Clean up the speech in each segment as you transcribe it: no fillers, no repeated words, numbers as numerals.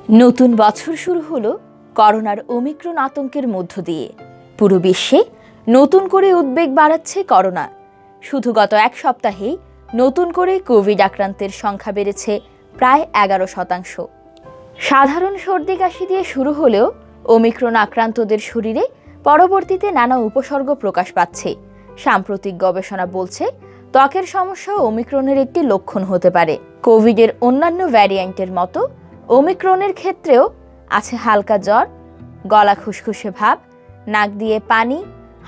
নতুন বছর শুরু হলো করোনার ওমিক্রন আতঙ্কের মধ্য দিয়ে। পুরো বিশ্বে নতুন করে উদ্বেগ বাড়াচ্ছে করোনা। শুধু গত এক সপ্তাহেই নতুন করে কোভিড আক্রান্তের সংখ্যা বেড়েছে প্রায় 11%। সাধারণ সর্দি কাশি দিয়ে শুরু হলেও ওমিক্রন আক্রান্তদের শরীরে পরবর্তীতে নানা উপসর্গ প্রকাশ পাচ্ছে। সাম্প্রতিক গবেষণা বলছে ত্বকের সমস্যা ওমিক্রনের একটি লক্ষণ হতে পারে। কোভিডের অন্যান্য ভ্যারিয়েন্টের মতো ওমিক্রনের ক্ষেত্রেও আছে হালকা জ্বর, গলা খুসখুসে ভাব, নাক দিয়ে পানি,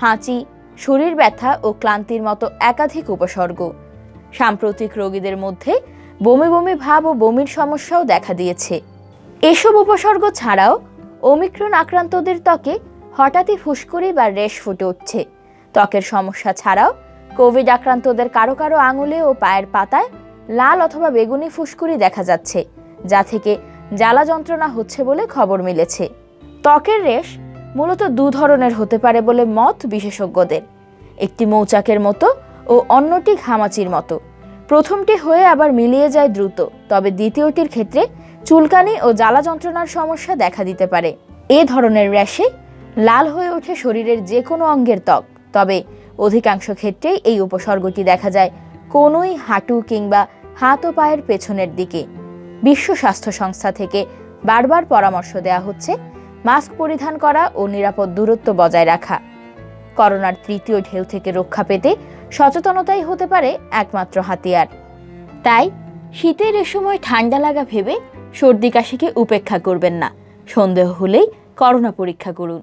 হাঁচি, শরীর ব্যথা ও ক্লান্তির মতো একাধিক উপসর্গ। সাম্প্রতিক রোগীদের মধ্যে বমি বমি ভাব ও বমির সমস্যাও দেখা দিয়েছে। এসব উপসর্গ ছাড়াও ওমিক্রন আক্রান্তদের ত্বকে হঠাৎই ফুসকুড়ি বা রেশ ফুটে উঠছে। ত্বকের সমস্যা ছাড়াও কোভিড আক্রান্তদের কারো কারো আঙুলে ও পায়ের পাতায় লাল অথবা বেগুনি ফুসকুড়ি দেখা যাচ্ছে, যা থেকে জ্বালা যন্ত্রণা হচ্ছে বলে খবর মিলেছে। ত্বকের রেশ মূলত দু ধরনের হতে পারে বলে মত বিশেষজ্ঞদের। একটি মৌচাকের মতো ও অন্যটি ঘামাচির মতো। প্রথমটি হয়ে আবার মিলিয়ে যায় দ্রুত, তবে দ্বিতীয়টির ক্ষেত্রে চুলকানি ও জ্বালা যন্ত্রণার সমস্যা দেখা দিতে পারে। এ ধরনের র্যাশে লাল হয়ে ওঠে শরীরের যে কোনো অঙ্গের ত্বক, তবে অধিকাংশ ক্ষেত্রেই এই উপসর্গটি দেখা যায় কোনোই হাঁটু কিংবা হাত ও পায়ের পেছনের দিকে। বিশ্ব স্বাস্থ্য সংস্থা থেকে বারবার পরামর্শ দেওয়া হচ্ছে মাস্ক পরিধান করা ও নিরাপদ দূরত্ব বজায় রাখা। করোনার তৃতীয় ঢেউ থেকে রক্ষা পেতে সচেতনতাই হতে পারে একমাত্র হাতিয়ার। তাই শীতের এ সময় ঠান্ডা লাগা ভেবে সর্দি কাশিকে উপেক্ষা করবেন না। সন্দেহ হলেই করোনা পরীক্ষা করুন।